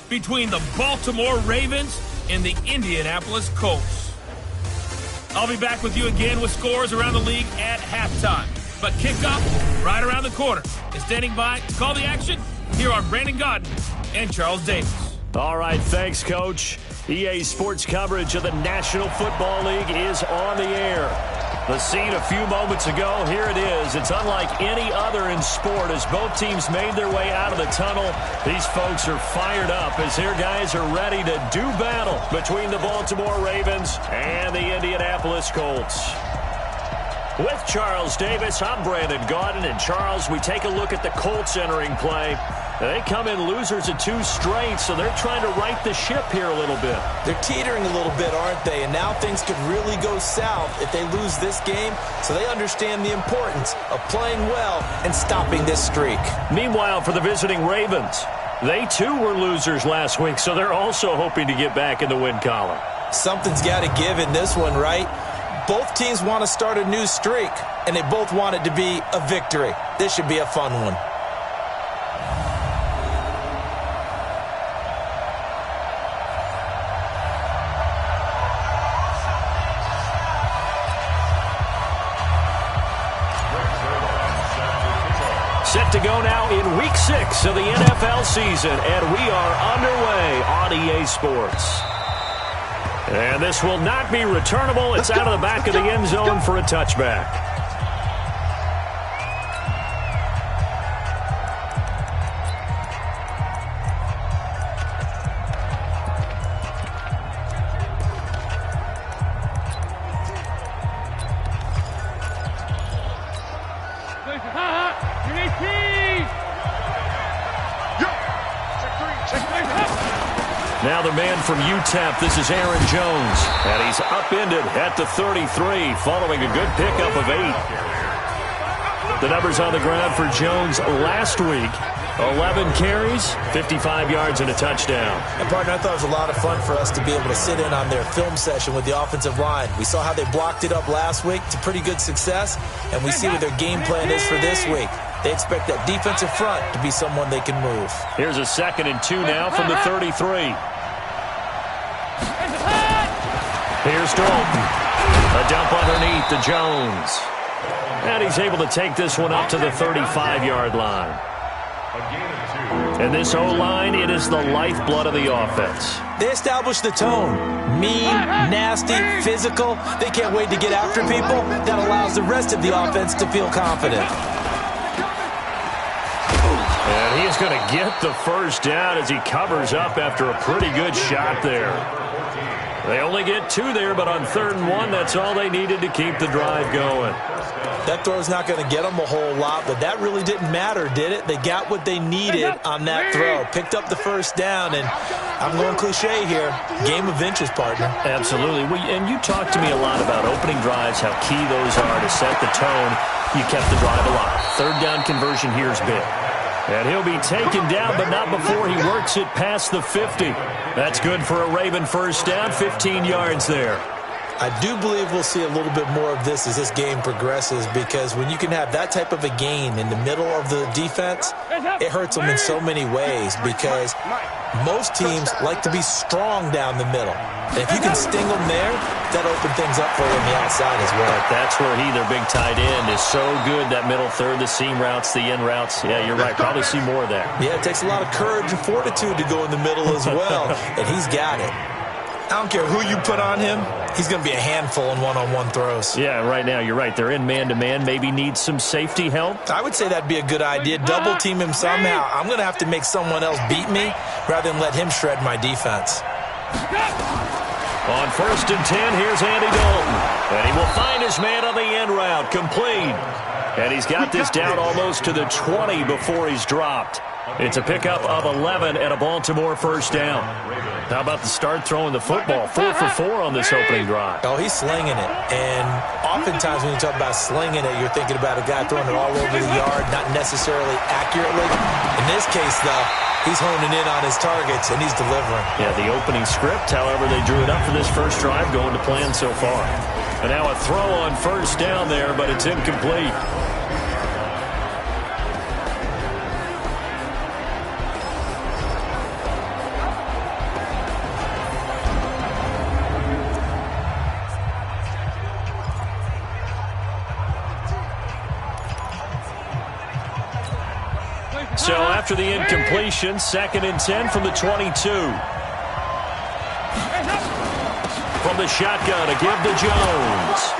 between the Baltimore Ravens and the Indianapolis Colts. I'll be back with you again with scores around the league at halftime. But kickoff right around the corner. And standing by to call the action, here are Brandon Godden and Charles Davis. All right, thanks, Coach. EA Sports coverage of the National Football League is on the air. The scene a few moments ago, here it is. It's unlike any other in sport as both teams made their way out of the tunnel. These folks are fired up as their guys are ready to do battle between the Baltimore Ravens and the Indianapolis Colts. With Charles Davis, I'm Brandon Godden. And Charles, we take a look at the Colts entering play. They come in losers of 2 straight, so they're trying to right the ship here a little bit. They're teetering a little bit, aren't they? And now things could really go south if they lose this game, so they understand the importance of playing well and stopping this streak. Meanwhile, for the visiting Ravens, they too were losers last week, so they're also hoping to get back in the win column. Something's got to give in this one, right? Both teams want to start a new streak, and they both want it to be a victory. This should be a fun one. Set to go now in Week 6 of the NFL season, and we are underway on EA Sports. And this will not be returnable. It's out of the back of the end zone for a touchback. Now the man from UTEP, this is Aaron Jones. And he's upended at the 33 following a good pickup of 8. The numbers on the ground for Jones last week. 11 carries, 55 yards, and a touchdown. And, partner, I thought it was a lot of fun for us to be able to sit in on their film session with the offensive line. We saw how they blocked it up last week to pretty good success, and we see what their game plan is for this week. They expect that defensive front to be someone they can move. Here's a 2nd and 2 now from the 33. Here's Dalton. A dump underneath to Jones. And he's able to take this one up to the 35-yard line. And this O-line, it is the lifeblood of the offense. They establish the tone. Mean, nasty, physical. They can't wait to get after people. That allows the rest of the offense to feel confident. And he is going to get the first down as he covers up after a pretty good shot there. They only get 2 there, but on 3rd and 1, that's all they needed to keep the drive going. That throw's not going to get them a whole lot, but that really didn't matter, did it? They got what they needed on that throw. Picked up the first down, and I'm going cliche here. Game of inches, partner. Absolutely. And you talked to me a lot about opening drives, how key those are to set the tone. You kept the drive alive. 3rd down conversion here is big. And he'll be taken down, but not before he works it past the 50. That's good for a Raven first down, 15 yards there. I do believe we'll see a little bit more of this as this game progresses, because when you can have that type of a gain in the middle of the defense, it hurts them in so many ways, because most teams like to be strong down the middle. And if you can sting them there, that opens things up for you on the outside as well. That's where he, their big tight end, is so good, that middle third, the seam routes, the in routes. Yeah, you're right. Probably see more of that. Yeah, it takes a lot of courage and fortitude to go in the middle as well, and he's got it. I don't care who you put on him, he's going to be a handful in one-on-one throws. Yeah, right now, you're right. They're in man-to-man. Maybe needs some safety help. I would say that'd be a good idea. Double team him somehow. I'm going to have to make someone else beat me rather than let him shred my defense. On 1st and 10, here's Andy Dalton. And he will find his man on the end route. Complete. And he's got this down almost to the 20 before he's dropped. It's a pickup of 11 and a Baltimore first down. How about the start throwing the football? 4 for 4 on this opening drive. Oh, he's slinging it. And oftentimes when you talk about slinging it, you're thinking about a guy throwing it all over the yard, not necessarily accurately. In this case, though, he's honing in on his targets, and he's delivering. Yeah, the opening script, however, they drew it up for this first drive, going to plan so far. And now a throw on first down there, but it's incomplete. after the incompletion. 2nd and 10 from the 22. From the shotgun, a give to Jones.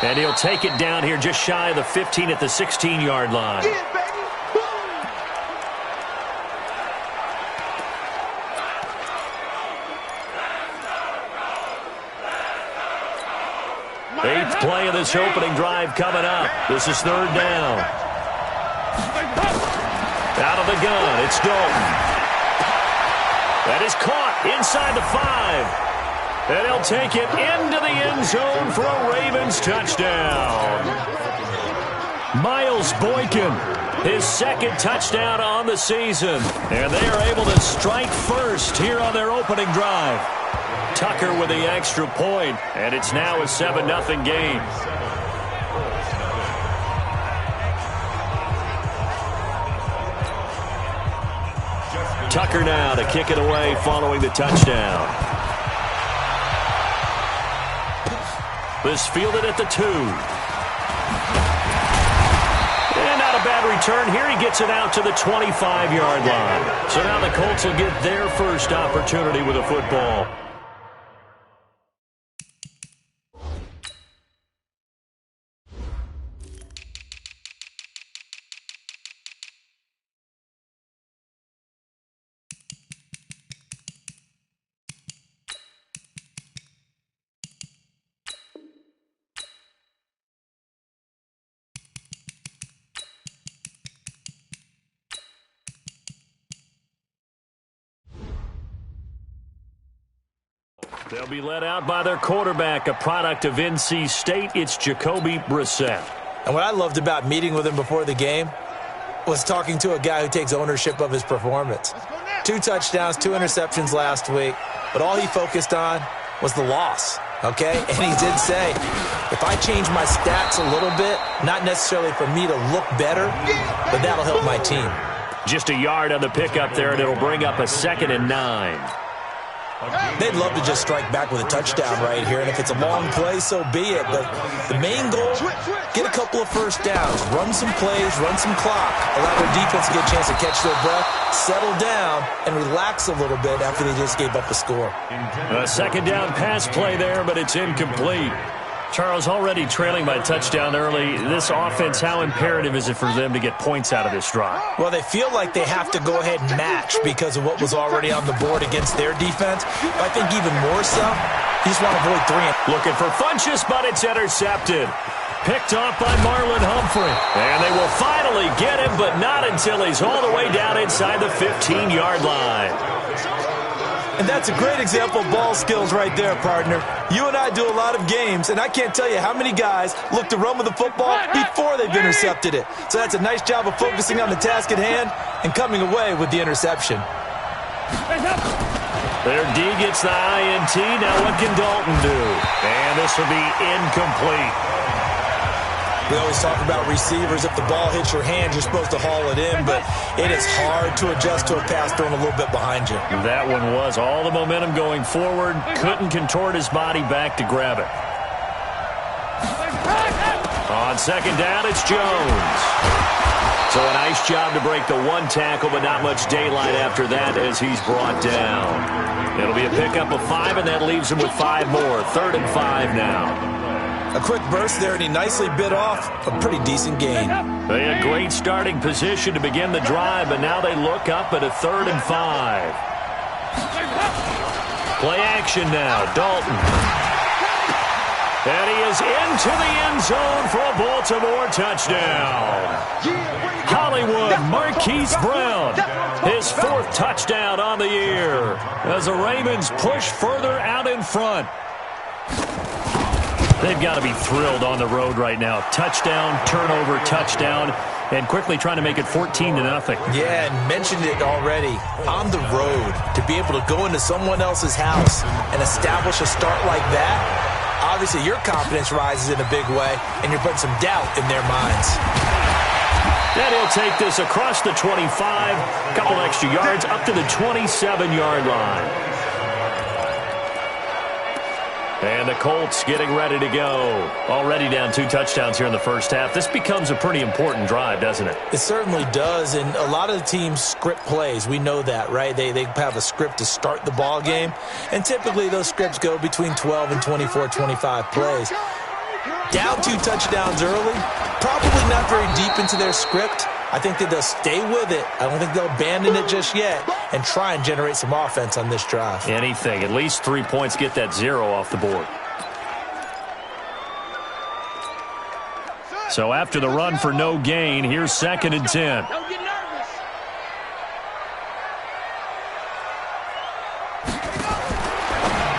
And he'll take it down here just shy of the 15 at the 16-yard line. Eighth play of this opening drive coming up. This is 3rd down. Out of the gun, it's Dalton. That is caught inside the 5. And he'll take it into the end zone for a Ravens touchdown. Miles Boykin, his 2nd touchdown on the season. And they are able to strike first here on their opening drive. Tucker with the extra point, and it's now a 7-0 game. Tucker now to kick it away following the touchdown. This fielded at the 2. And not a bad return. Here he gets it out to the 25-yard line. So now the Colts will get their first opportunity with a football. They'll be led out by their quarterback, a product of NC State. It's Jacoby Brissett. And what I loved about meeting with him before the game was talking to a guy who takes ownership of his performance. 2 touchdowns, 2 interceptions last week, but all he focused on was the loss, okay? And he did say, if I change my stats a little bit, not necessarily for me to look better, but that'll help my team. Just a yard on the pickup there, and it'll bring up a 2nd and 9. They'd love to just strike back with a touchdown right here, and if it's a long play, so be it. But the main goal, get a couple of first downs, run some plays, run some clock, allow their defense to get a chance to catch their breath, settle down, and relax a little bit after they just gave up a score. A 2nd down pass play there, but it's incomplete. Charles, already trailing by touchdown early. This offense, how imperative is it for them to get points out of this drive? Well, they feel like they have to go ahead and match because of what was already on the board against their defense. But I think even more so, you just want to avoid 3. Looking for Funchess, but it's intercepted. Picked off by Marlon Humphrey. And they will finally get him, but not until he's all the way down inside the 15-yard line. And that's a great example of ball skills right there, partner. You and I do a lot of games, and I can't tell you how many guys look to run with the football before they've intercepted it. So that's a nice job of focusing on the task at hand and coming away with the interception. Their D gets the INT. Now what can Dalton do? And this will be incomplete. We always talk about receivers. If the ball hits your hand, you're supposed to haul it in, but it is hard to adjust to a pass thrown a little bit behind you. That one was all the momentum going forward. Couldn't contort his body back to grab it. On 2nd down, it's Jones. So a nice job to break the 1 tackle, but not much daylight after that as he's brought down. It'll be a pickup of 5, and that leaves him with 5 more. 3rd and 5 now. A quick burst there, and he nicely bit off a pretty decent gain. They had great starting position to begin the drive, but now they look up at a 3rd and 5. Play action now, Dalton. And he is into the end zone for a Baltimore touchdown. Hollywood Marquise Brown, his 4th touchdown on the year as the Ravens push further out in front. They've got to be thrilled on the road right now. Touchdown, turnover, touchdown, and quickly trying to make it 14-0. Yeah, and mentioned it already. On the road, to be able to go into someone else's house and establish a start like that, obviously your confidence rises in a big way, and you're putting some doubt in their minds. And he'll take this across the 25, a couple extra yards, up to the 27-yard line. And the Colts getting ready to go. Already down 2 touchdowns here in the first half. This becomes a pretty important drive, doesn't it? It certainly does, and a lot of the teams script plays. We know that, right? They have a script to start the ball game, and typically those scripts go between 12 and 24, 25 plays. Down 2 touchdowns early, probably not very deep into their script. I think that they'll stay with it. I don't think they'll abandon it just yet and try and generate some offense on this drive. Anything. At least 3 points, get that 0 off the board. So after the run for no gain, here's 2nd and 10. Don't get nervous.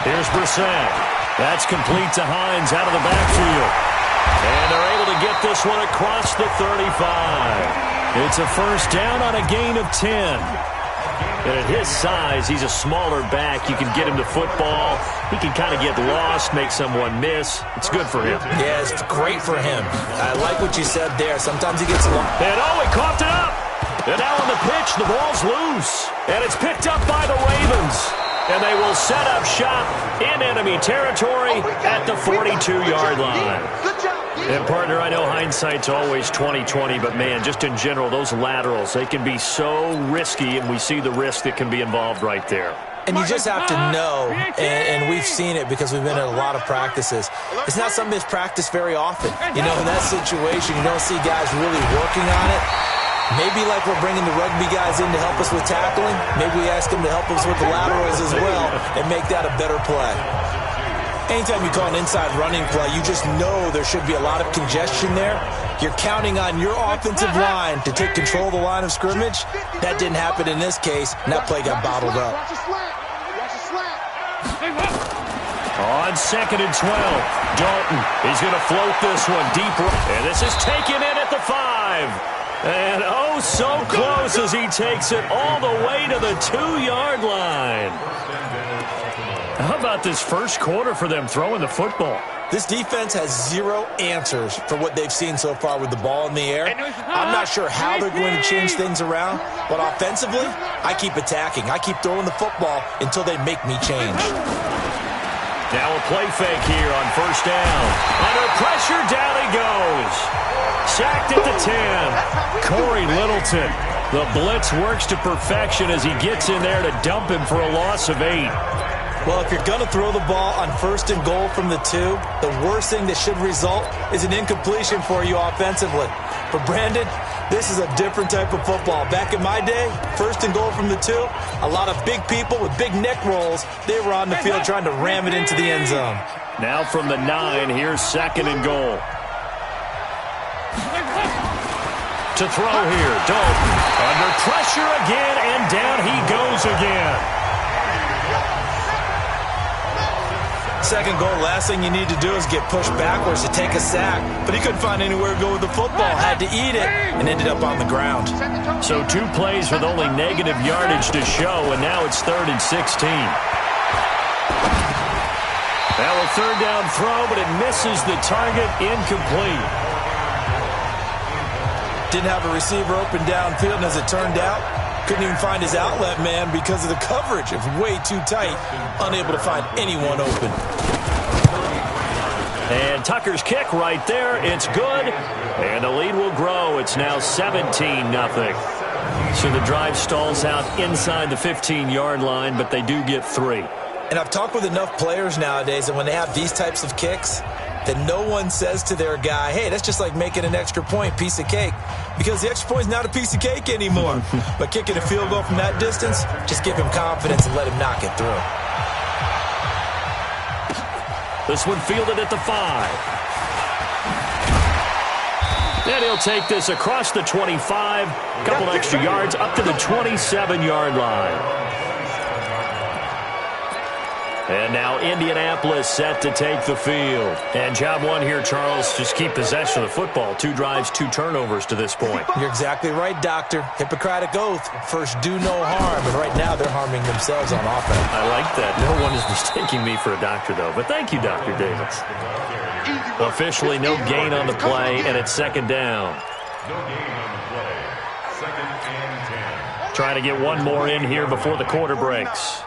Here's Brissett. That's complete to Hines out of the backfield. And they're able to get this one across the 35. It's a first down on a gain of 10. And at his size, he's a smaller back. You can get him to football. He can kind of get lost, make someone miss. It's good for him. Yeah, it's great for him. I like what you said there. Sometimes he gets lost. And he coughed it up. And now on the pitch, the ball's loose. And it's picked up by the Ravens. And they will set up shop in enemy territory at the 42-yard line. Good job. And, partner, I know hindsight's always 20/20, but, man, just in general, those laterals, they can be so risky, and we see the risk that can be involved right there. And you just have to know, and we've seen it because we've been in a lot of practices. It's not something that's practiced very often. You know, in that situation, you don't see guys really working on it. Maybe like we're bringing the rugby guys in to help us with tackling, maybe we ask them to help us with the laterals as well and make that a better play. Anytime you call an inside running play, you just know there should be a lot of congestion there. You're counting on your offensive line to take control of the line of scrimmage. That didn't happen in this case, and that play got bottled up. On 2nd and 12, Dalton, he's going to float this one deep. And this is taken in at the 5. And oh, so close as he takes it all the way to the 2-yard line. How about this first quarter for them throwing the football? This defense has 0 answers for what they've seen so far with the ball in the air. I'm not sure how they're going to change things around, but offensively, I keep attacking. I keep throwing the football until they make me change. Now a play fake here on first down. Under pressure, down he goes. Sacked at the 10. Corey Littleton. The blitz works to perfection as he gets in there to dump him for a loss of 8. Well, if you're going to throw the ball on 1st and goal from the 2, the worst thing that should result is an incompletion for you offensively. But Brandon, this is a different type of football. Back in my day, 1st and goal from the 2, a lot of big people with big neck rolls, they were on the field trying to ram it into the end zone. Now from the 9, here's 2nd and goal. To throw here, Dalton. Under pressure again, and down he goes again. 2nd goal, last thing you need to do is get pushed backwards to take a sack. But he couldn't find anywhere to go with the football, had to eat it, and ended up on the ground. So 2 plays with only negative yardage to show, and now it's 3rd and 16. Now a 3rd down throw, but it misses the target, incomplete. Didn't have a receiver open downfield, and as it turned out, couldn't even find his outlet man because of the coverage. It was way too tight, unable to find anyone open. And Tucker's kick right there. It's good, and the lead will grow. It's now 17-0. So the drive stalls out inside the 15-yard line, but they do get 3. And I've talked with enough players nowadays that when they have these types of kicks, that no one says to their guy, hey, that's just like making an extra point, piece of cake. Because the extra point is not a piece of cake anymore. But kicking a field goal from that distance, just give him confidence and let him knock it through. This one fielded at the 5. And he'll take this across the 25. A couple extra yards up to the 27-yard line. And now Indianapolis set to take the field. And job one here, Charles, just keep possession of the football. 2 drives, 2 turnovers to this point. You're exactly right, Doctor. Hippocratic oath. First, do no harm. And right now, they're harming themselves on offense. I like that. No one is mistaking me for a doctor, though. But thank you, Dr. Davis. Officially, no gain on the play, and it's 2nd down. No gain on the play. 2nd and 10. Trying to get one more in here before the quarter breaks.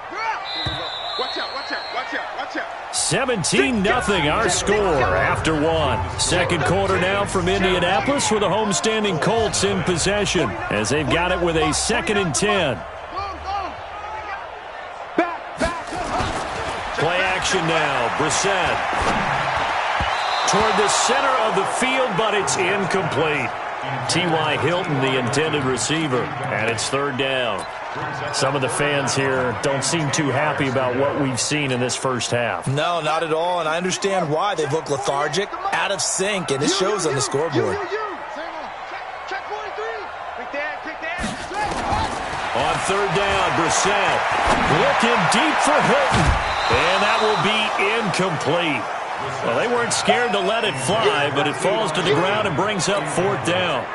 17-0 our score after one. Second quarter now from Indianapolis with the homestanding Colts in possession as they've got it with a 2nd and 10. Play action now. Brissett toward the center of the field, but it's incomplete. T.Y. Hilton, the intended receiver, and it's 3rd down. Some of the fans here don't seem too happy about what we've seen in this first half. No, not at all, and I understand why. They look lethargic, out of sync, and it shows on the scoreboard. On 3rd down, Brissett looking deep for Hilton, and that will be incomplete. Well, they weren't scared to let it fly, but it falls to the ground and brings up 4th down.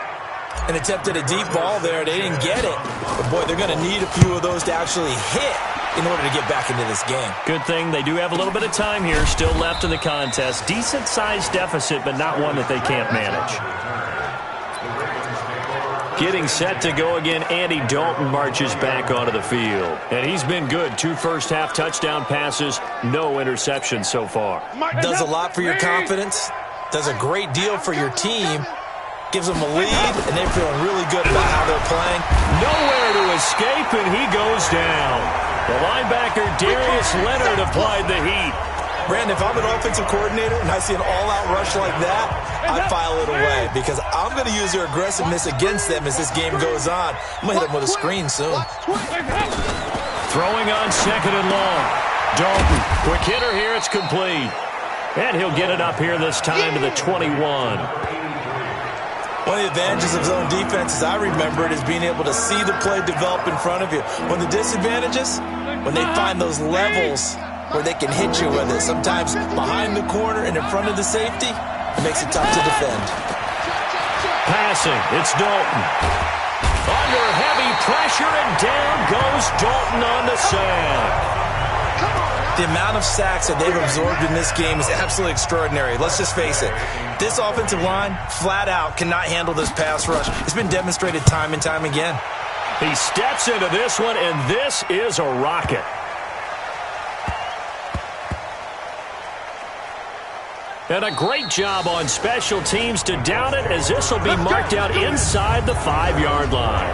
And attempted a deep ball there. They didn't get it. But, boy, they're going to need a few of those to actually hit in order to get back into this game. Good thing they do have a little bit of time here still left in the contest. Decent-sized deficit, but not one that they can't manage. Getting set to go again, Andy Dalton marches back onto the field. And he's been good. 2 first-half touchdown passes, no interceptions so far. Does a lot for your confidence. Does a great deal for your team. Gives them a lead, and they're feeling really good about how they're playing. Nowhere to escape, and he goes down. The linebacker, Darius Leonard, applied the heat. Brandon, if I'm an offensive coordinator and I see an all-out rush like that, I file it away because I'm going to use their aggressiveness against them as this game goes on. I'm going to hit them with a screen soon. Throwing on 2nd and long. Dalton, quick hitter here, it's complete. And he'll get it up here this time to the 21. One of the advantages of zone defense, as I remember it, is being able to see the play develop in front of you. One of the disadvantages, when they find those levels where they can hit you with it, sometimes behind the corner and in front of the safety, it makes it tough to defend. Passing, it's Dalton. Under heavy pressure, and down goes Dalton on the sack. The amount of sacks that they've absorbed in this game is absolutely extraordinary. Let's just face it. This offensive line, flat out, cannot handle this pass rush. It's been demonstrated time and time again. He steps into this one, and this is a rocket. And a great job on special teams to down it, as this will be marked out inside the 5-yard line.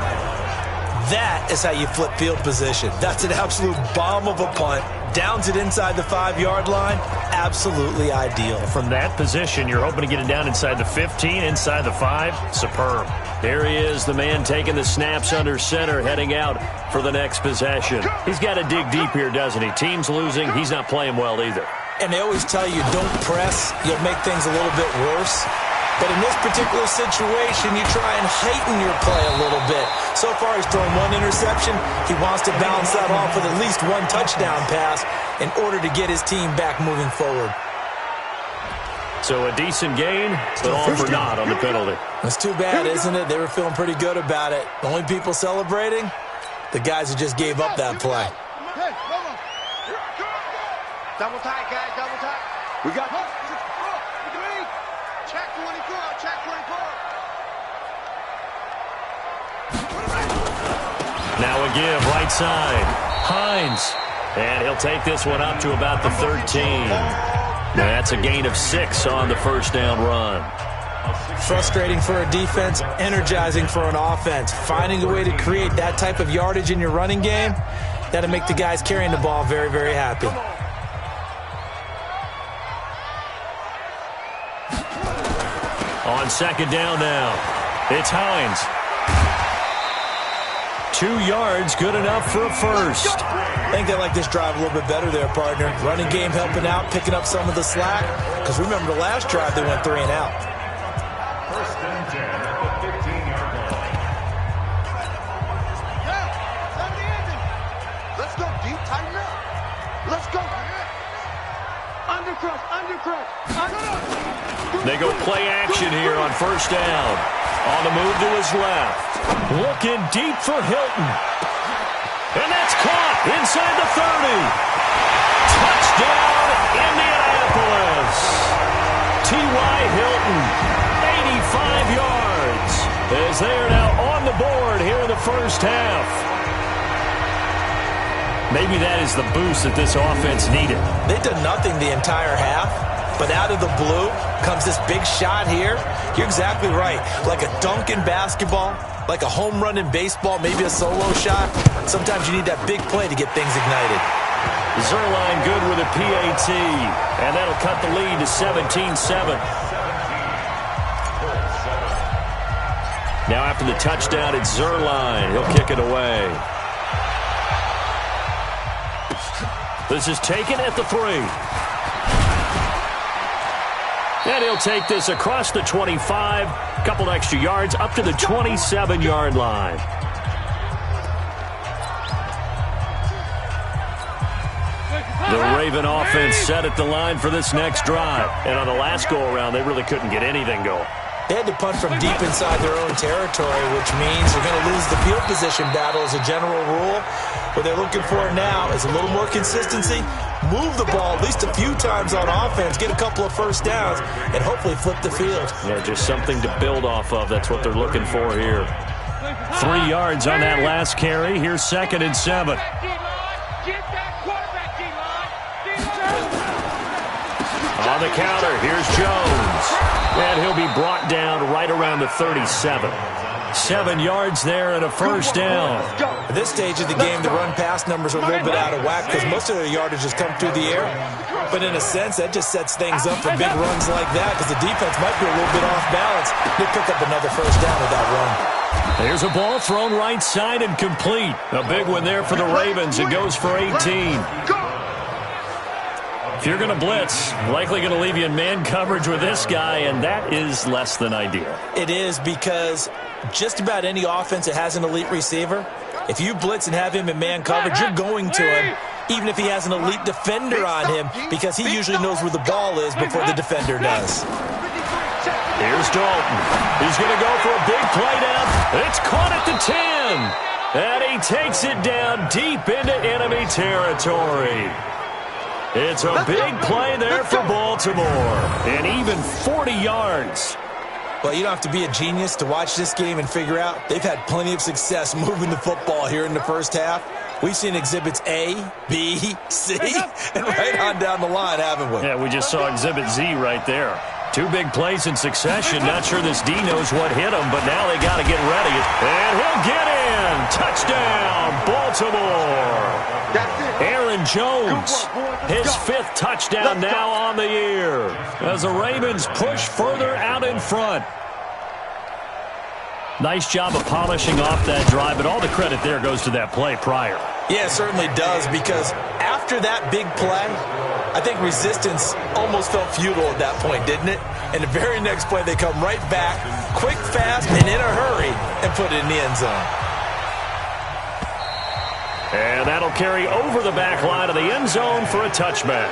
That is how you flip field position. That's an absolute bomb of a punt. Downs it inside the 5-yard line. Absolutely ideal. From that position, you're hoping to get it down inside the 15, inside the 5. Superb. There he is, the man taking the snaps under center, heading out for the next possession. He's got to dig deep here, doesn't he? Team's losing. He's not playing well either. And they always tell you, don't press. You'll make things a little bit worse. But in this particular situation, you try and heighten your play a little bit. So far, he's thrown 1 interception. He wants to bounce that off with at least 1 touchdown pass in order to get his team back moving forward. So a decent gain, but all for naught on the penalty. That's too bad, isn't it? They were feeling pretty good about it. The only people celebrating, the guys who just gave up that play. Double tight, guys, double tight. We got check 24, check 24. Now a give, right side. Hines. And he'll take this one up to about the 13. That's a gain of 6 on the first down run. Frustrating for a defense, energizing for an offense. Finding a way to create that type of yardage in your running game, that'll make the guys carrying the ball very, very happy. On 2nd down now, it's Hines. 2 yards, good enough for a first. I think they like this drive a little bit better there, partner. Running game helping out, picking up some of the slack. Because remember the last drive, they went 3 and out. First and 10 at the 15-yard line. Let's go, deep, tighten up. Let's go. Undercrush, undercrush, undercrush. They go play action here on first down. On the move to his left. Looking deep for Hilton. And that's caught inside the 30. Touchdown, Indianapolis. T.Y. Hilton, 85 yards. As they are now on the board here in the first half. Maybe that is the boost that this offense needed. They've done nothing the entire half, but out of the blue comes this big shot here. You're exactly right. Like a dunk in basketball, like a home run in baseball, maybe a solo shot. Sometimes you need that big play to get things ignited. Zerline good with a PAT, and that'll cut the lead to 17-7. Now after the touchdown, it's Zerline. He'll kick it away. This is taken at the 3. And he'll take this across the 25, couple extra yards up to the 27-yard line. The Raven offense set at the line for this next drive. And on the last go-around, they really couldn't get anything going. They had to punt from deep inside their own territory, which means they're going to lose the field position battle as a general rule. What they're looking for now is a little more consistency, move the ball at least a few times on offense, get a couple of first downs, and hopefully flip the field. Yeah, just something to build off of. That's what they're looking for here. 3 yards on that last carry. Here's 2nd and 7. On the counter, here's Jones. And he'll be brought down right around the 37. 7 yards there and a first down. At this stage of the game, the run-pass numbers are a little bit out of whack because most of their yardage has come through the air. But in a sense, that just sets things up for big runs like that because the defense might be a little bit off balance. They pick up another first down with that run. There's a ball thrown right side and complete. A big one there for the Ravens. It goes for 18. If you're going to blitz, likely going to leave you in man coverage with this guy, and that is less than ideal. It is because just about any offense that has an elite receiver, if you blitz and have him in man coverage, you're going to him, even if he has an elite defender on him, because he usually knows where the ball is before the defender does. Here's Dalton. He's going to go for a big play down. It's caught at the 10. And he takes it down deep into enemy territory. It's a big play there for Baltimore. And even 40 yards. Well, you don't have to be a genius to watch this game and figure out they've had plenty of success moving the football here in the first half. We've seen exhibits A, B, C, and right on down the line, haven't we? Yeah, we just saw exhibit Z right there. 2 big plays in succession. Not sure this D knows what hit him, but now they got to get ready. And he'll get in. Touchdown, Baltimore. Aaron Jones, his 5th touchdown now on the year as the Ravens push further out in front. Nice job of polishing off that drive, but all the credit there goes to that play prior. Yeah, it certainly does, because after that big play, I think resistance almost felt futile at that point, didn't it? And the very next play, they come right back, quick, fast, and in a hurry, and put it in the end zone. And that'll carry over the back line of the end zone for a touchback.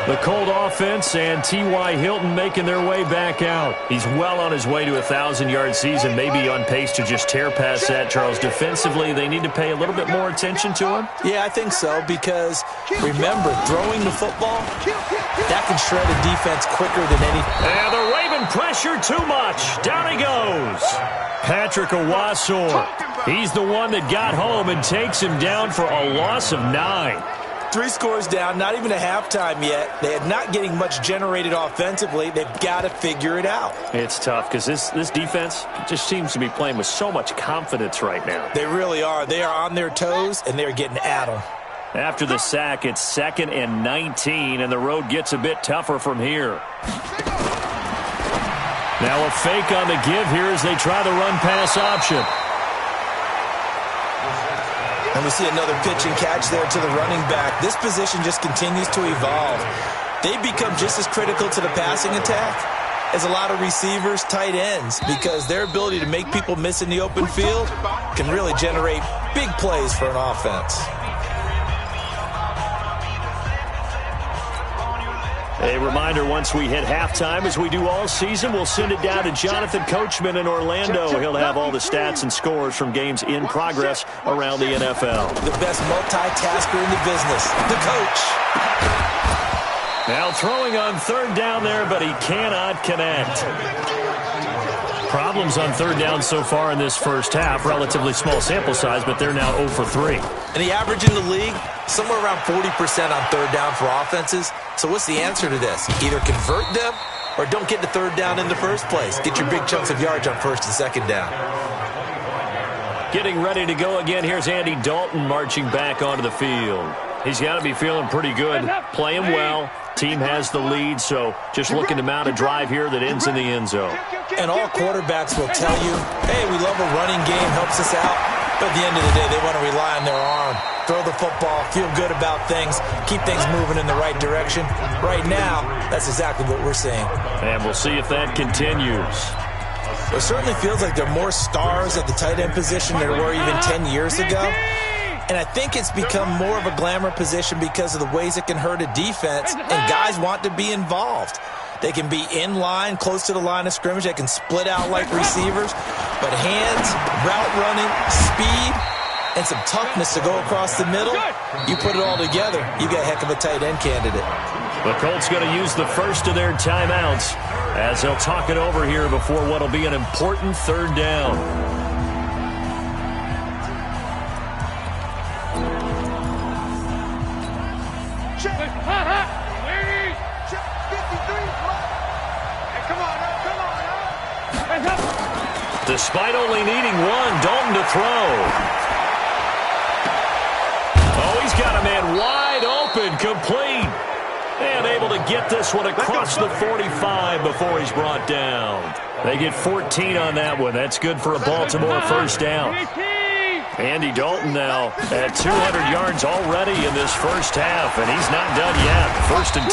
The Colt offense and T.Y. Hilton making their way back out. He's well on his way to a 1,000-yard season, maybe on pace to just tear past that, Charles. Defensively, they need to pay a little bit more attention to him. Yeah, I think so, because remember, throwing the football, that can shred a defense quicker than anything. And the Raven pressure too much. Down he goes. Patrick Owasor. He's the one that got home and takes him down for a loss of 9. 3 scores down, not even a halftime yet. They are not getting much generated offensively. They've got to figure it out. It's tough because this defense just seems to be playing with so much confidence right now. They really are. They are on their toes, and they're getting at them. After the sack, it's 2nd and 19, and the road gets a bit tougher from here. Now a fake on the give here as they try the run-pass option. And we see another pitch and catch there to the running back. This position just continues to evolve. They become just as critical to the passing attack as a lot of receivers, tight ends, because their ability to make people miss in the open field can really generate big plays for an offense. A reminder, once we hit halftime, as we do all season, we'll send it down to Jonathan Coachman in Orlando. He'll have all the stats and scores from games in progress around the NFL. The best multitasker in the business, the coach. Now throwing on 3rd down there, but he cannot connect. problems on third down so far in this first half. Relatively small sample size, but they're now 0 for 3. And the average in the league, somewhere around 40% on third down for offenses. So what's the answer to this? Either convert them or don't get to third down in the first place. Get your big chunks of yards on first and second down. Getting ready to go again. Here's Andy Dalton marching back onto the field. He's got to be feeling pretty good, playing well. Team has the lead, so just looking to mount a drive here that ends in the end zone. And all quarterbacks will tell you, hey, we love a running game, helps us out. But at the end of the day, they want to rely on their arm. Throw the football, feel good about things, keep things moving in the right direction. Right now, that's exactly what we're seeing. And we'll see if that continues. It certainly feels like there are more stars at the tight end position than there were even 10 years ago. And I think it's become more of a glamour position because of the ways it can hurt a defense, and guys want to be involved. They can be in line, close to the line of scrimmage. They can split out like receivers. But hands, route running, speed, and some toughness to go across the middle, you put it all together, you got a heck of a tight end candidate. The Colts going to use the first of their timeouts as they'll talk it over here before what will be an important third down. Despite only needing one, Dalton to throw. Oh, he's got a man wide open, complete. And able to get this one across the 45 before he's brought down. They get 14 on that one. That's good for a Baltimore first down. Andy Dalton now at 200 yards already in this first half, and he's not done yet. 1st and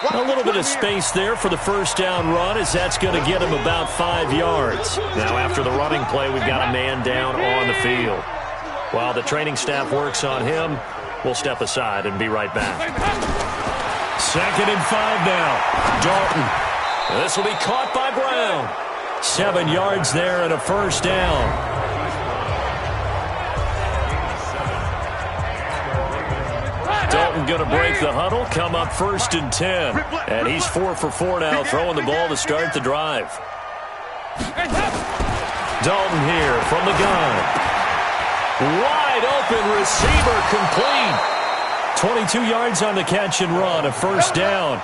10. A little bit of space there for the first down run, as that's going to get him about 5 yards. Now after the running play, we've got a man down on the field. While the training staff works on him, we'll step aside and be right back. 2nd and 5 now. Dalton. This will be caught by Brown. 7 yards there and a first down. Dalton going to break the huddle, come up 1st and 10. And he's 4 for 4 now, throwing the ball to start the drive. Dalton here from the gun. Wide open receiver, complete. 22 yards on the catch and run, a first down.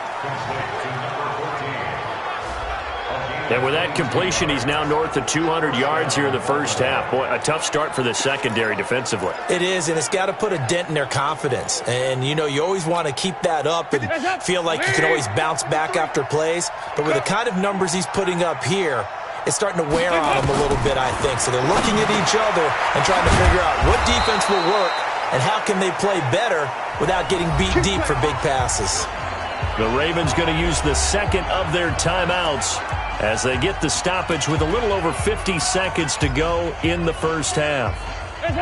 And with that completion, he's now north of 200 yards here in the first half. Boy, a tough start for the secondary defensively. It is, and it's got to put a dent in their confidence. And, you know, you always want to keep that up and feel like you can always bounce back after plays. But with the kind of numbers he's putting up here, it's starting to wear on them a little bit, I think. So they're looking at each other and trying to figure out what defense will work and how can they play better without getting beat deep for big passes. The Ravens going to use the second of their timeouts as they get the stoppage with a little over 50 seconds to go in the first half.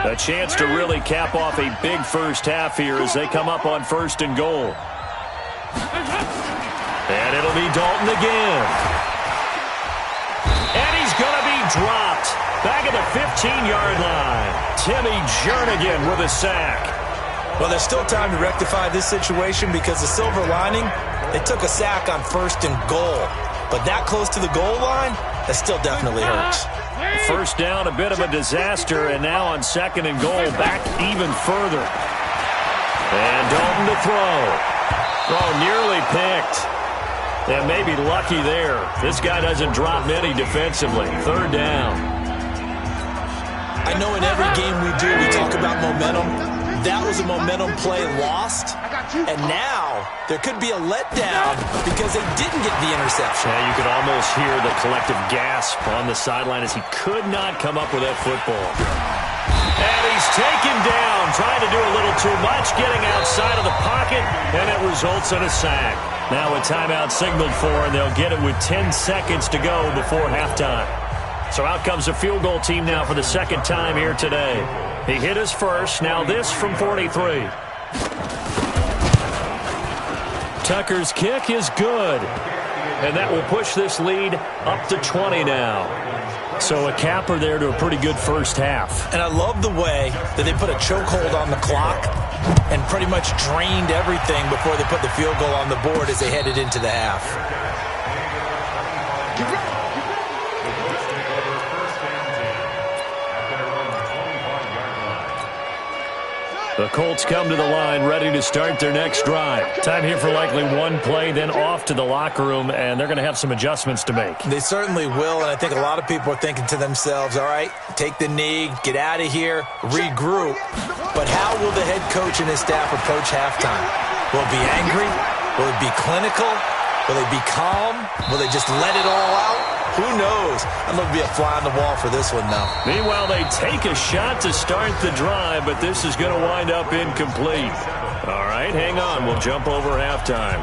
A chance to really cap off a big first half here as they come up on 1st and goal. And it'll be Dalton again. And he's going to be dropped back at the 15-yard line. Timmy Jernigan with a sack. Well, there's still time to rectify this situation because the silver lining, they took a sack on 1st and goal. But that close to the goal line, that still definitely hurts. First down, a bit of a disaster, and now on 2nd and goal, back even further. And Dalton to throw. Oh, nearly picked. And maybe lucky there. This guy doesn't drop many defensively. 3rd down. I know in every game we do, we talk about momentum. That was a momentum play lost. And now there could be a letdown because they didn't get the interception. Yeah, you could almost hear the collective gasp on the sideline as he could not come up with that football. And he's taken down, trying to do a little too much, getting outside of the pocket, and it results in a sack. Now a timeout signaled for, and they'll get it with 10 seconds to go before halftime. So out comes the field goal team now for the 2nd time here today. He hit his first, now this from 43. Tucker's kick is good. And that will push this lead up to 20 now. So a capper there to a pretty good first half. And I love the way that they put a chokehold on the clock and pretty much drained everything before they put the field goal on the board as they headed into the half. The Colts come to the line ready to start their next drive. Time here for likely one play, then off to the locker room, and they're going to have some adjustments to make. They certainly will, and I think a lot of people are thinking to themselves, all right, take the knee, get out of here, regroup. But how will the head coach and his staff approach halftime? Will it be angry? Will it be clinical? Will they be calm? Will they just let it all out? Who knows? I'm going to be a fly on the wall for this one now. Meanwhile, they take a shot to start the drive, but this is going to wind up incomplete. All right, hang on. We'll jump over halftime.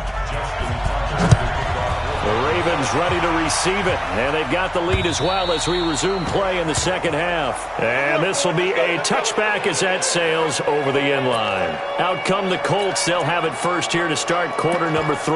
The Ravens ready to receive it, and they've got the lead as well as we resume play in the second half. And this will be a touchback as that sails over the end line. Out come the Colts. They'll have it first here to start quarter number 3.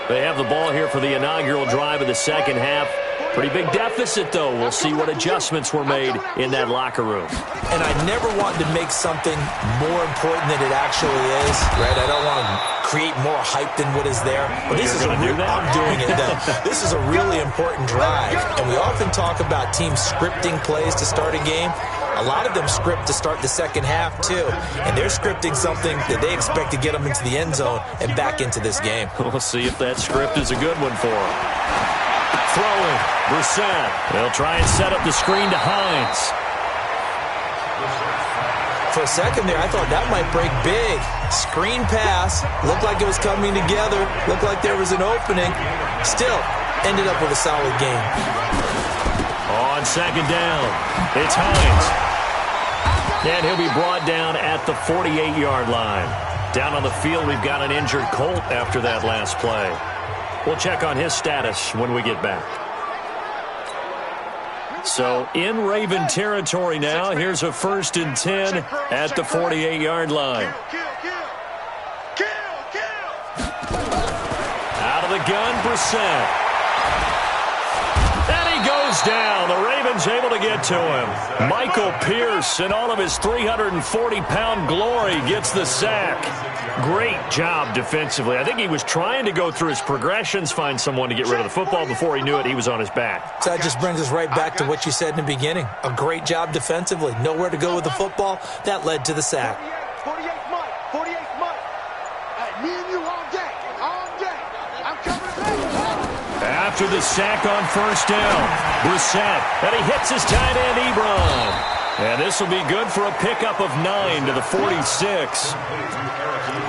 They have the ball here for the inaugural drive of the second half. Pretty big deficit, though. We'll see what adjustments were made in that locker room. And I never wanted to make something more important than it actually is, right? I don't want to create more hype than what is there. But this is I'm doing it, though. This is a really important drive. And we often talk about teams scripting plays to start a game. A lot of them script to start the second half, too. And they're scripting something that they expect to get them into the end zone and back into this game. We'll see if that script is a good one for them. Throwing, Brissett. They'll try and set up the screen to Hines. For a second there, I thought that might break big. Screen pass. Looked like it was coming together. Looked like there was an opening. Still, ended up with a solid game. On second down, it's Hines. And he'll be brought down at the 48-yard line. Down on the field, we've got an injured Colt after that last play. We'll check on his status when we get back. So in Raven territory now. Here's a 1st and 10 at the 48-yard line. Out of the gun, Brissett. And he goes down. The Ravens able to get to him. Michael Pierce, in all of his 340-pound glory, gets the sack. Great job defensively. I think he was trying to go through his progressions, find someone to get rid of the football. Before he knew it, he was on his back. So that just brings us right back to what you said in the beginning. A great job defensively. Nowhere to go with the football. That led to the sack. 48th Mike. 48th Mike. Me and you all day. All day. I'm coming back. After the sack on 1st down, Brissett. And he hits his tight end, Ebron. And this will be good for a pickup of 9 to the 46.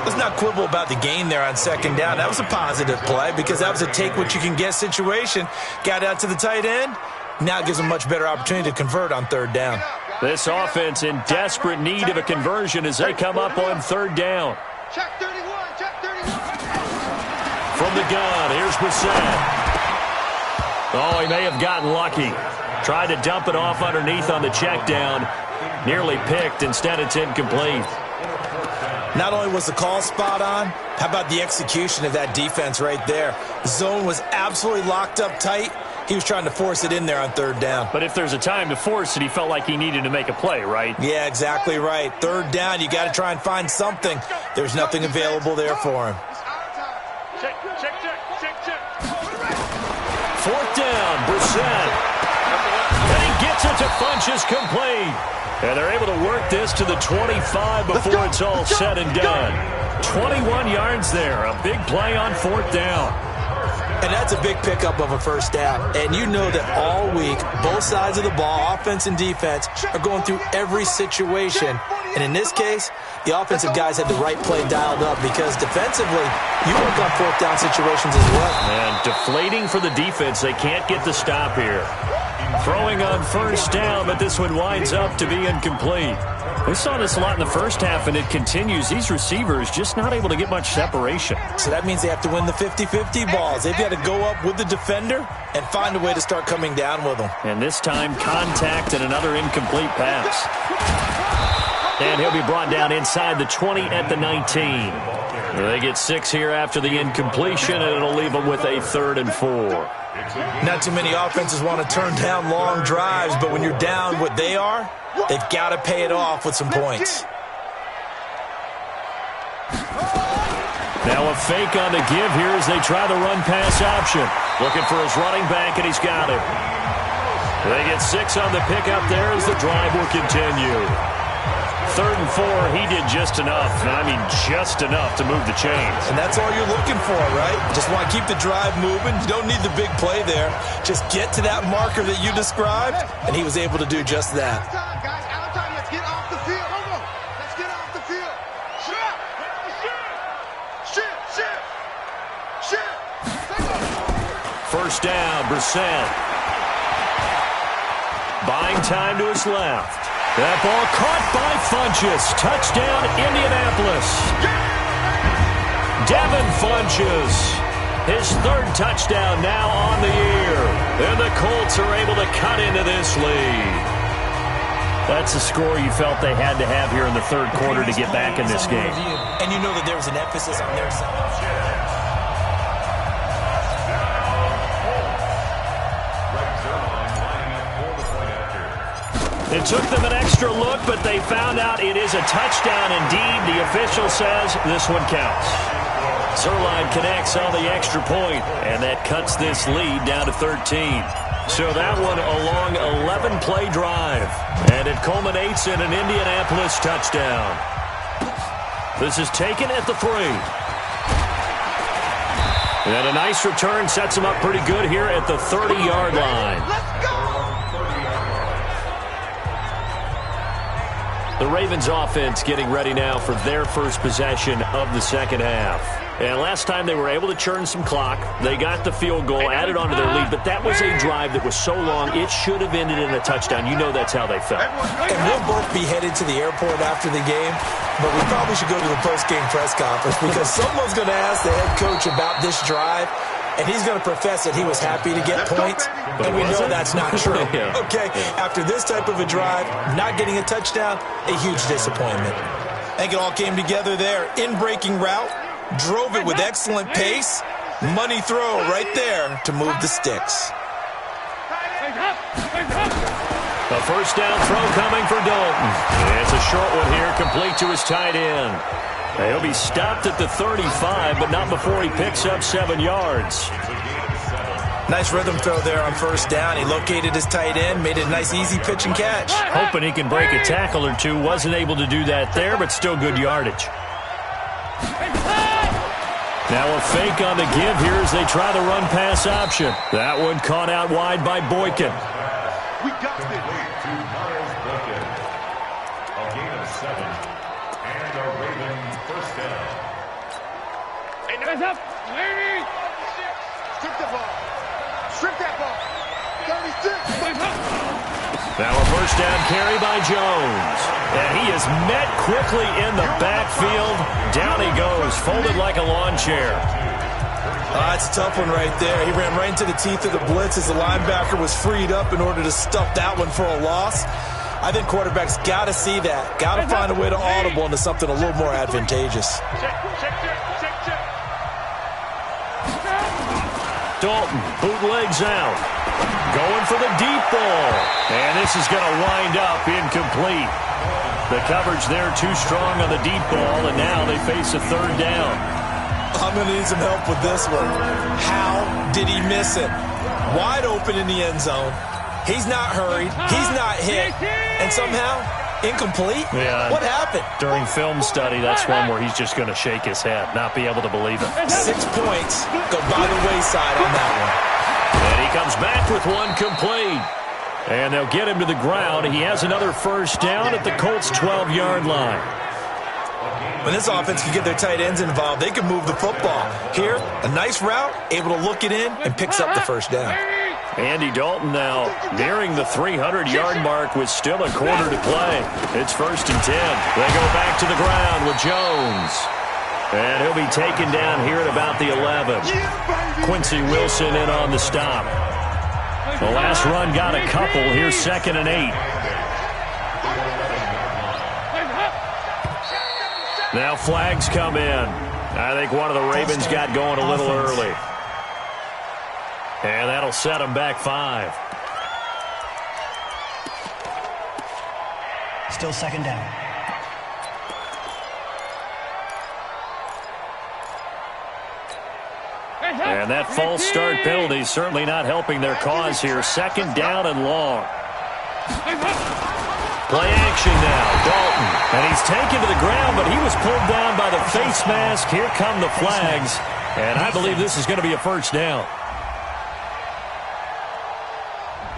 Let's not quibble about the gain there on 2nd down. That was a positive play because that was a take-what-you-can-get situation. Got out to the tight end. Now it gives them much better opportunity to convert on 3rd down. This offense in desperate need of a conversion as they come up on 3rd down. Check 31. Check 31. From the gun, here's Brissett. Oh, he may have gotten lucky. Tried to dump it off underneath on the check down. Nearly picked. Instead, it's incomplete. Not only was the call spot on, how about the execution of that defense right there? The zone was absolutely locked up tight. He was trying to force it in there on 3rd down. But if there's a time to force it, he felt like he needed to make a play, right? Yeah, exactly right. 3rd down, you got to try and find something. There's nothing available there for him. Check. 4th down, Brissett. And he gets it to Funchess complete. And they're able to work this to the 25 before it's all said and done. 21 yards there. A big play on 4th down. And that's a big pickup of a 1st down. And you know that all week, both sides of the ball, offense and defense, are going through every situation. And in this case, the offensive guys had the right play dialed up because defensively, you work on 4th down situations as well. And deflating for the defense. They can't get the stop here. Throwing on 1st down, but this one winds up to be incomplete. We saw this a lot in the first half, and it continues. These receivers just not able to get much separation. So that means they have to win the 50-50 balls. They've got to go up with the defender and find a way to start coming down with them. And this time, contact and another incomplete pass. And he'll be brought down inside the 20 at the 19. They get 6 here after the incompletion, and it'll leave them with a 3rd and 4. Not too many offenses want to turn down long drives, but when you're down what they are, they've got to pay it off with some points. Now a fake on the give here as they try the run-pass option. Looking for his running back, and he's got it. They get 6 on the pickup there as the drive will continue. 3rd and 4, he did just enough, and I mean just enough to move the chains. And that's all you're looking for, right? Just want to keep the drive moving. You don't need the big play there. Just get to that marker that you described, and he was able to do just that. Out of time, guys. Out of time. Let's get off the field. Let's get off the field. Shift. First down, Brissett. Buying time to his left. That ball caught by Funchess. Touchdown, Indianapolis. Devin Funchess. His 3rd touchdown now on the year. And the Colts are able to cut into this lead. That's a score you felt they had to have here in the 3rd quarter to get back in this game. And you know that there was an emphasis on their side. It took them an extra look, but they found out it is a touchdown indeed. The official says this one counts. Zerline connects on the extra point, and that cuts this lead down to 13. So that one a long 11-play drive, and it culminates in an Indianapolis touchdown. This is taken at the 3. And a nice return sets him up pretty good here at the 30-yard line. Let's go! The Ravens offense getting ready now for their first possession of the 2nd half. And last time they were able to churn some clock. They got the field goal, added on to their lead, but that was a drive that was so long it should have ended in a touchdown. You know that's how they felt. And we'll both be headed to the airport after the game, but we probably should go to the post-game press conference because someone's going to ask the head coach about this drive, and he's going to profess that he was happy to get points, and we know that's not true. Okay, after this type of a drive, not getting a touchdown, a huge disappointment. I think it all came together there. In-breaking route, drove it with excellent pace, money throw right there to move the sticks. A first down throw coming for Dalton. It's a short one here, complete to his tight end. He'll be stopped at the 35, but not before he picks up 7 yards. Nice rhythm throw there on first down. He located his tight end, made it a nice easy pitch and catch. Hoping he can break a tackle or two. Wasn't able to do that there, but still good yardage. Now a fake on the give here as they try the run-pass option. That one caught out wide by Boykin. We got this. To Miles Boykin. A gain of 7. And a Raven first down. Hands up, lady. Strip the ball. Strip that ball. 36. Now a first down carry by Jones. And he is met quickly in the backfield. Down he goes, folded like a lawn chair. That's a tough one right there. He ran right into the teeth of the blitz as the linebacker was freed up in order to stuff that one for a loss. I think quarterbacks got to see that. Got to find a way to audible into something a little more advantageous. Dalton bootlegs out. Going for the deep ball. And this is going to wind up incomplete. The coverage there too strong on the deep ball, and now they face a 3rd down. I'm going to need some help with this one. How did he miss it? Wide open in the end zone. He's not hurried. He's not hit. And somehow, incomplete? Yeah. What happened? During film study, that's one where he's just going to shake his head, not be able to believe it. 6 points go by the wayside on that one. And he comes back with one complete. And they'll get him to the ground. He has another first down at the Colts' 12-yard line. When this offense can get their tight ends involved, they can move the football. Here, a nice route, able to look it in, and picks up the first down. Andy Dalton now nearing the 300-yard mark with still a quarter to play. It's 1st and 10. They go back to the ground with Jones. And he'll be taken down here at about the 11. Quincy Wilson in on the stop. The last run got a couple. Here's 2nd and 8. Now flags come in. I think one of the Ravens got going a little early. And that'll set them back 5. Still 2nd down. And that false start penalty is certainly not helping their cause here. 2nd down and long. Play action now, Dalton. And he's taken to the ground, but he was pulled down by the face mask. Here come the flags. And I believe this is going to be a first down.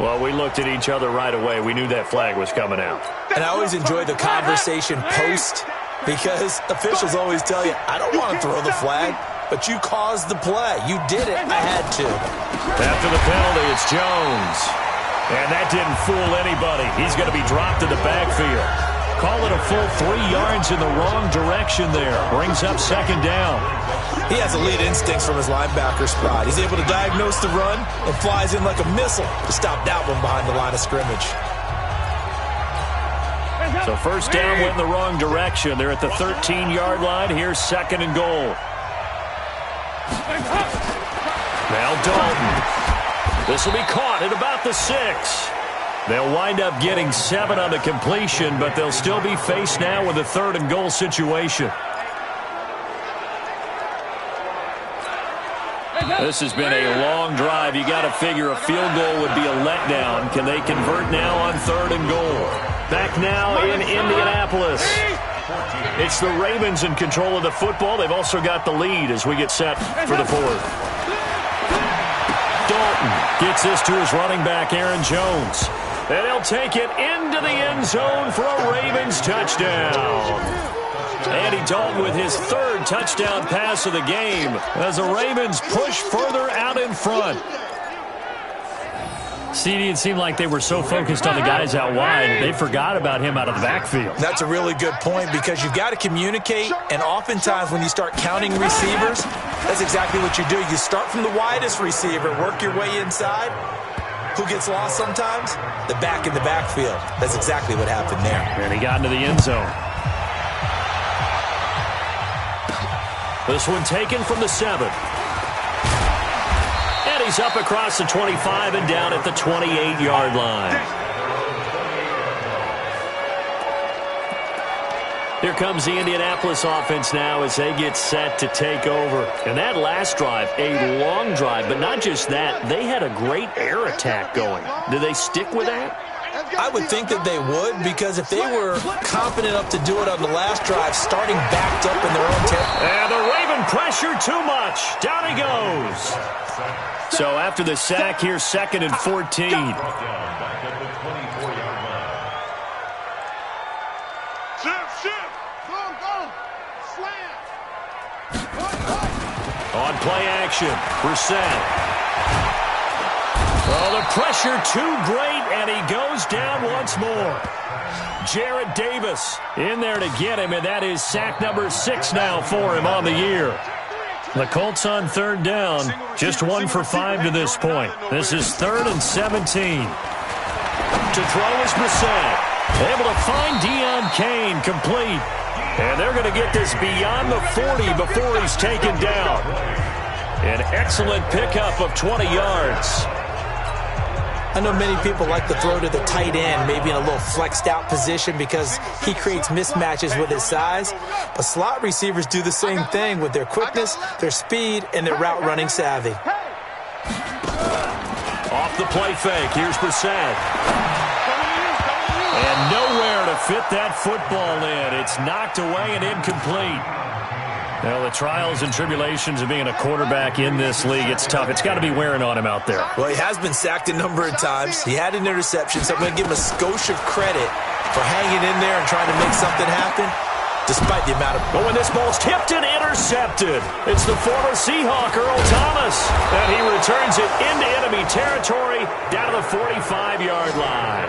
Well, we looked at each other right away. We knew that flag was coming out. And I always enjoy the conversation post because officials always tell you, I don't want to throw the flag, but you caused the play. You did it. I had to. After the penalty, it's Jones. And that didn't fool anybody. He's going to be dropped in the backfield. Call it a full 3 yards in the wrong direction there. Brings up second down. He has elite instincts from his linebacker spot. He's able to diagnose the run and flies in like a missile to stop that one behind the line of scrimmage. So first down went in the wrong direction. They're at the 13-yard line. Here's second and goal. Now Dalton. This will be caught at about the 6. They'll wind up getting 7 on the completion, but they'll still be faced now with a third and goal situation. This has been a long drive. You got to figure a field goal would be a letdown. Can they convert now on third and goal? Back now in Indianapolis. It's the Ravens in control of the football. They've also got the lead as we get set for the fourth. Dalton gets this to his running back, Aaron Jones. And he'll take it into the end zone for a Ravens touchdown. Andy Dalton with his third touchdown pass of the game as the Ravens push further out in front. CD, it seemed like they were so focused on the guys out wide, they forgot about him out of the backfield. That's a really good point because you've got to communicate, and oftentimes when you start counting receivers, that's exactly what you do. You start from the widest receiver, work your way inside. Who gets lost sometimes? The back in the backfield. That's exactly what happened there. And he got into the end zone. This one taken from the 7. And he's up across the 25 and down at the 28-yard line. Here comes the Indianapolis offense now as they get set to take over. And that last drive, a long drive, but not just that, they had a great air attack going. Do they stick with that? I would think that they would, because if they were confident enough to do it on the last drive, starting backed up in their own territory. And the Raven pressure too much. Down he goes. So after the sack, here's second and 14. On play action, Brissett. Oh, the pressure too great, and he goes down once more. Jarrett Davis in there to get him, and that is sack number 6 now for him on the year. The Colts on third down, just 1 for 5 to this point. This is 3rd and 17. To throw is Brissett. Able to find Deion Kane, complete. And they're going to get this beyond the 40 before he's taken down. An excellent pickup of 20 yards. I know many people like to throw to the tight end, maybe in a little flexed out position because he creates mismatches with his size. But slot receivers do the same thing with their quickness, their speed, and their route running savvy. Off the play fake, here's Brissett. And nowhere to fit that football in. It's knocked away and incomplete. Well, the trials and tribulations of being a quarterback in this league, it's tough. It's got to be wearing on him out there. Well, he has been sacked a number of times. He had an interception, so I'm going to give him a skosh of credit for hanging in there and trying to make something happen, despite the amount of... But when this ball's tipped and intercepted, it's the former Seahawk, Earl Thomas, and he returns it into enemy territory down to the 45-yard line.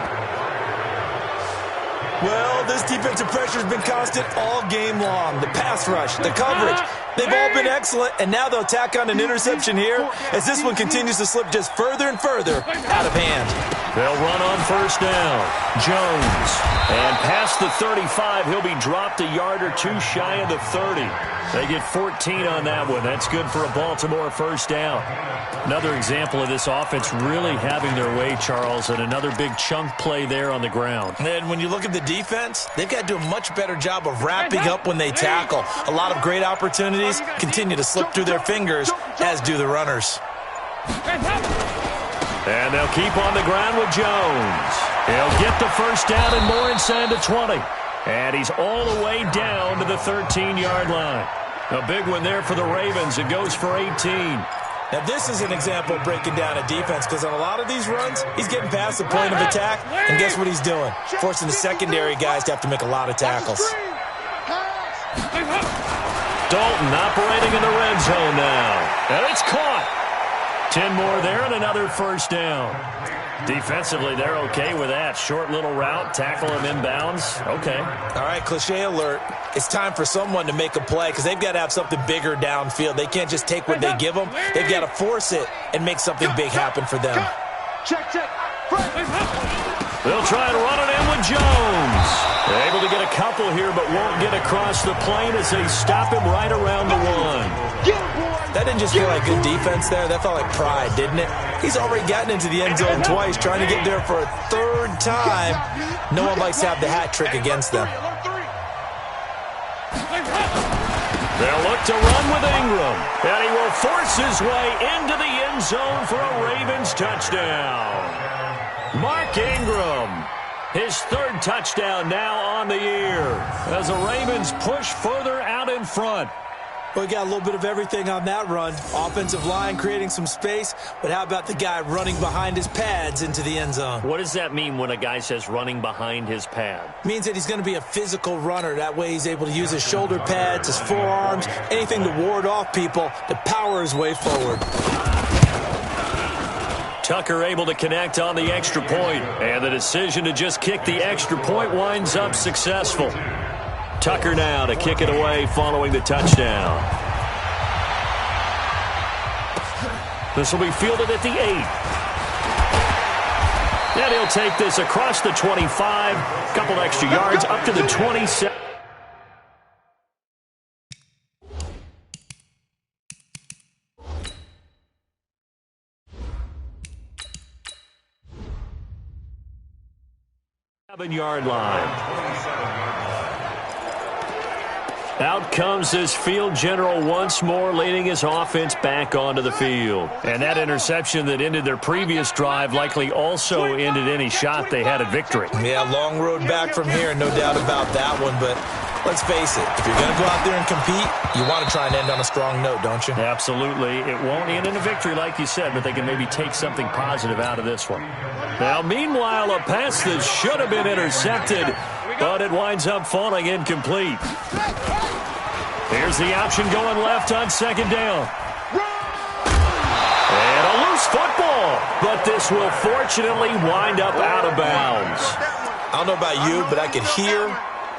Well, this defensive pressure has been constant all game long. The pass rush, the coverage, they've all been excellent, and now they'll tack on an interception here as this one continues to slip just further and further out of hand. They'll run on first down. Jones. And past the 35, he'll be dropped a yard or two shy of the 30. They get 14 on that one. That's good for a Baltimore first down. Another example of this offense really having their way, Charles, and another big chunk play there on the ground. And when you look at the defense, they've got to do a much better job of wrapping up when they tackle. A lot of great opportunities continue to slip through their fingers, as do the runners. And they'll keep on the ground with Jones. He'll get the first down and more inside the 20. And he's all the way down to the 13-yard line. A big one there for the Ravens. It goes for 18. Now, this is an example of breaking down a defense because on a lot of these runs, he's getting past the point of attack, and guess what he's doing? Forcing the secondary guys to have to make a lot of tackles. Dalton operating in the red zone now. And it's caught. 10 more there and another first down. Defensively, they're okay with that. Short little route, tackle him inbounds. Okay. All right, cliche alert. It's time for someone to make a play because they've got to have something bigger downfield. They can't just take what they give them. They've got to force it and make something big happen for them. Check. They'll try and run it in with Jones. They're able to get a couple here, but won't get across the plane as they stop him right around the 1. That didn't just feel like good defense there. That felt like pride, didn't it? He's already gotten into the end zone twice, trying to get there for a third time. No one likes to have the hat trick against them. They'll look to run with Ingram. And he will force his way into the end zone for a Ravens touchdown. Mark Ingram, his third touchdown now on the year as the Ravens push further out in front. Well, we got a little bit of everything on that run. Offensive line creating some space, but how about the guy running behind his pads into the end zone? What does that mean when a guy says running behind his pad? Means that he's going to be a physical runner. That way he's able to use his shoulder pads, his forearms, anything to ward off people to power his way forward. Tucker able to connect on the extra point, and the decision to just kick the extra point winds up successful. Tucker now to kick it away following the touchdown. This will be fielded at the 8. And he'll take this across the 25. Couple extra yards up to the 27. Yard line. Out comes this field general once more, leading his offense back onto the field. And that interception that ended their previous drive likely also ended any shot they had at victory. Yeah, long road back from here, no doubt about that one. But let's face it, if you're going to go out there and compete, you want to try and end on a strong note, don't you? Absolutely. It won't end in a victory like you said, but they can maybe take something positive out of this one. Now, meanwhile, a pass that should have been intercepted, but it winds up falling incomplete. Here's the option going left on second down. And a loose football, but this will fortunately wind up out of bounds. I don't know about you, but I could hear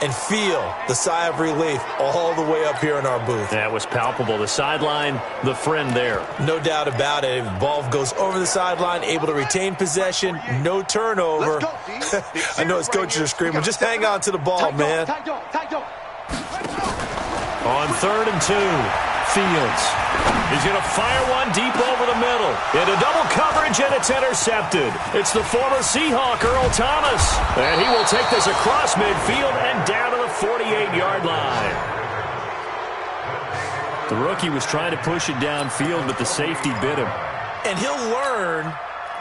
and feel the sigh of relief all the way up here in our booth. That was palpable. The sideline, the friend there. No doubt about it. The ball goes over the sideline, able to retain possession, no turnover. I know his coaches are screaming, just hang on to the ball, man. On 3rd and 2, Fields. He's going to fire one deep over the middle. Into double coverage, and it's intercepted. It's the former Seahawk, Earl Thomas. And he will take this across midfield and down to the 48-yard line. The rookie was trying to push it downfield, but the safety bit him. And he'll learn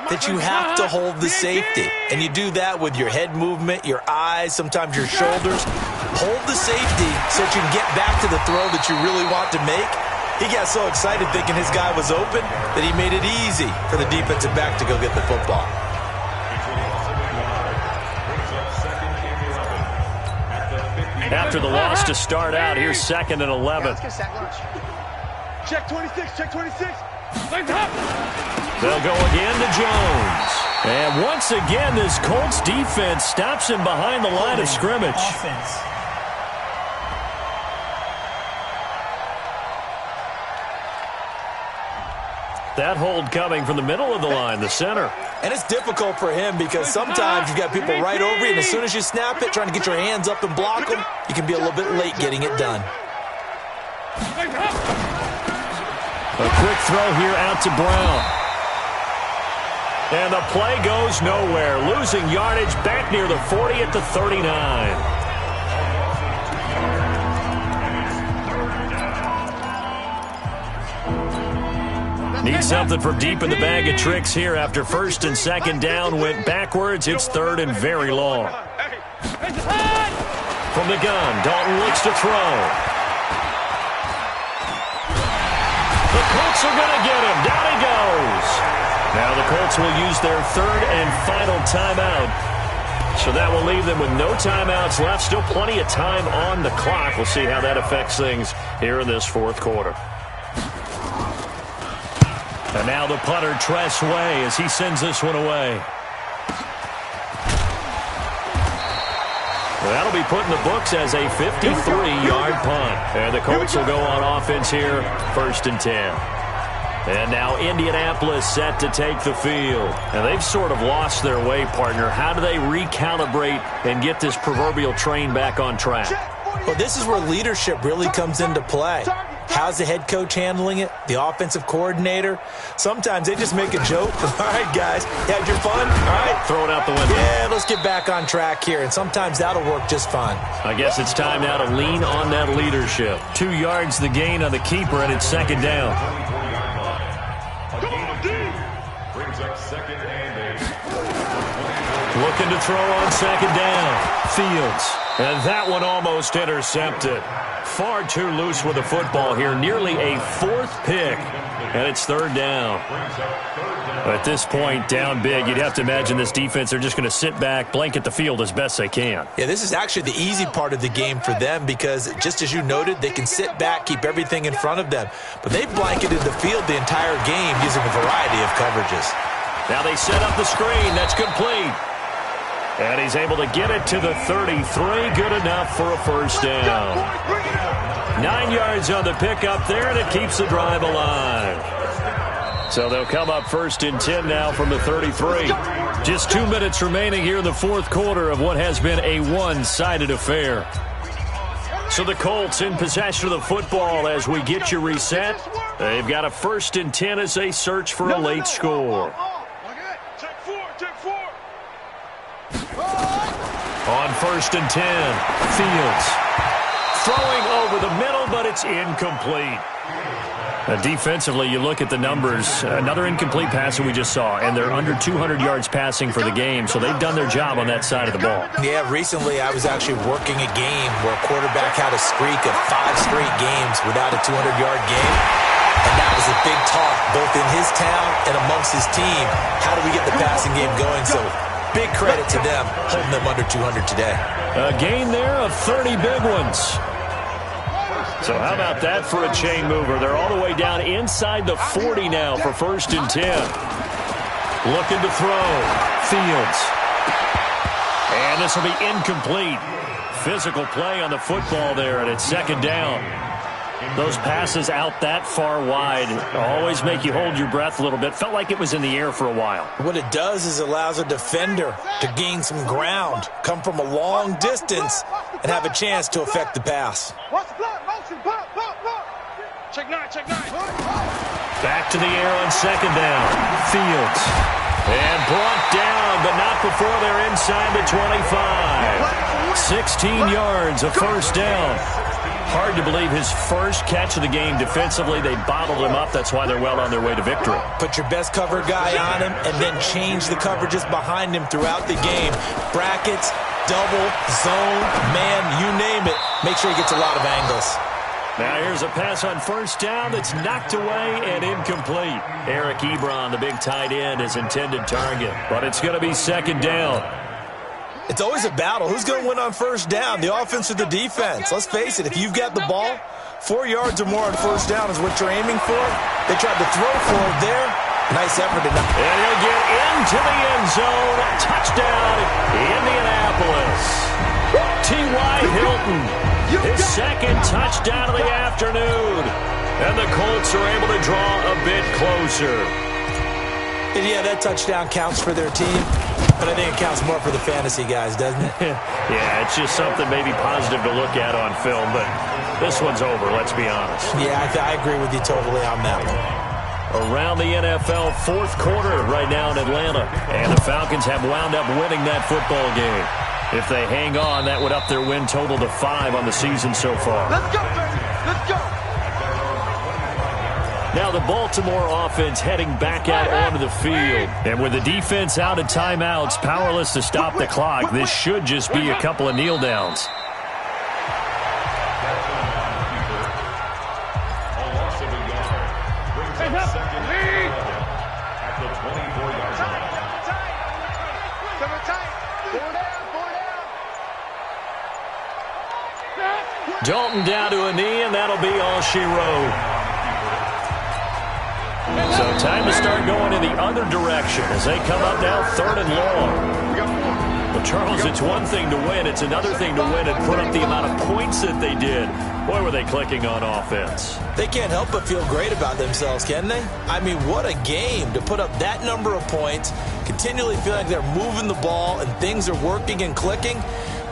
that you have to hold the safety. And you do that with your head movement, your eyes, sometimes your shoulders. Hold the safety so that you can get back to the throw that you really want to make. He got so excited thinking his guy was open that he made it easy for the defensive back to go get the football. After the loss to start out, here's 2nd and 11. Check 26, check 26. They'll go again to Jones. And once again, this Colts defense stops him behind the line of scrimmage. That hold coming from the middle of the line, the center. And it's difficult for him because sometimes you've got people right over you, and as soon as you snap it, trying to get your hands up and block them, you can be a little bit late getting it done. A quick throw here out to Brown. And the play goes nowhere. Losing yardage back near the 40 at the 39. Need something from deep in the bag of tricks here after first and second down went backwards. It's third and very long. From the gun, Dalton looks to throw. The Colts are going to get him. Down he goes. Now the Colts will use their third and final timeout. So that will leave them with no timeouts left. Still plenty of time on the clock. We'll see how that affects things here in this fourth quarter. And now the punter, Tress Way, as he sends this one away. Well, that'll be put in the books as a 53-yard punt. And the Colts will go on offense here, first and 10. And now Indianapolis set to take the field. And they've sort of lost their way, partner. How do they recalibrate and get this proverbial train back on track? Well, this is where leadership really comes into play. How's the head coach handling it? The offensive coordinator? Sometimes they just make a joke. All right, guys, you had your fun? All right. Throw it out the window. Yeah, let's get back on track here. And sometimes that'll work just fine. I guess it's time now to lean on that leadership. 2 yards the gain on the keeper, and it's second down. Brings up second and 8. Looking to throw on second down. Fields. And that one almost intercepted. Far too loose with the football here. Nearly a fourth pick. And it's third down. At this point, down big, you'd have to imagine this defense, they're just going to sit back, blanket the field as best they can. Yeah, this is actually the easy part of the game for them because, just as you noted, they can sit back, keep everything in front of them. But they've blanketed the field the entire game using a variety of coverages. Now they set up the screen. That's complete. And he's able to get it to the 33. Good enough for a first down. 9 yards on the pickup there, and it keeps the drive alive. So they'll come up first and 10 now from the 33. Just 2 minutes remaining here in the fourth quarter of what has been a one-sided affair. So the Colts in possession of the football as we get you reset. They've got a first and 10 as they search for a late score. On first and 10, Fields throwing over the middle, but it's incomplete. Defensively, you look at the numbers. Another incomplete pass that we just saw, and they're under 200 yards passing for the game, so they've done their job on that side of the ball. Yeah, recently I was actually working a game where a quarterback had a streak of 5 straight games without a 200-yard game, and that was a big talk both in his town and amongst his team. How do we get the passing game going? So big credit to them, holding them under 200 today. A gain there of 30 big ones. So how about that for a chain mover? They're all the way down inside the 40 now for first and 10. Looking to throw. Fields. And this will be incomplete. Physical play on the football there, and it's second down. Those passes out that far wide always make you hold your breath a little bit. Felt like it was in the air for a while. What it does is allows a defender to gain some ground, come from a long distance, and have a chance to affect the pass. Check nine. Back to the air on second down. Fields. And brought down, but not before they're inside the 25. 16 yards, a first down. Hard to believe his first catch of the game defensively. They bottled him up. That's why they're well on their way to victory. Put your best cover guy on him and then change the coverages behind him throughout the game. Brackets, double, zone, man, you name it. Make sure he gets a lot of angles. Now here's a pass on first down that's knocked away and incomplete. Eric Ebron, the big tight end, his intended target. But it's going to be second down. It's always a battle. Who's going to win on first down, the offense or the defense? Let's face it, if you've got the ball, 4 yards or more on first down is what you're aiming for. They tried to throw for it there. Nice effort. And he'll get into the end zone. Touchdown, Indianapolis. T.Y. Hilton, his second touchdown of the afternoon. And the Colts are able to draw a bit closer. And yeah, that touchdown counts for their team, but I think it counts more for the fantasy guys, doesn't it? Yeah, it's just something maybe positive to look at on film, but this one's over, let's be honest. Yeah, I agree with you totally on that one. Around the NFL, fourth quarter right now in Atlanta, and the Falcons have wound up winning that football game. If they hang on, that would up their win total to 5 on the season so far. Let's go, baby. Let's go. Now the Baltimore offense heading back out onto the field. And with the defense out of timeouts, powerless to stop the clock, this should just be a couple of kneel downs. Dalton down to a knee, and that'll be all she wrote. So time to start going in the other direction as they come up now 3rd and long. Well, Charles, it's one thing to win. It's another thing to win and put up the amount of points that they did. Boy, were they clicking on offense. They can't help but feel great about themselves, can they? I mean, what a game to put up that number of points, continually feel like they're moving the ball and things are working and clicking.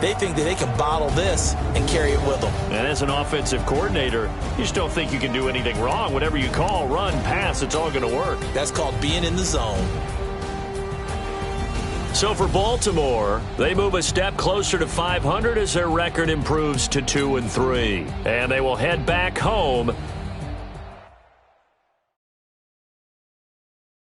They think that they can bottle this and carry it with them. And as an offensive coordinator, you just don't think you can do anything wrong. Whatever you call, run, pass, it's all going to work. That's called being in the zone. So for Baltimore, they move a step closer to 500 as their record improves to 2-3. And they will head back home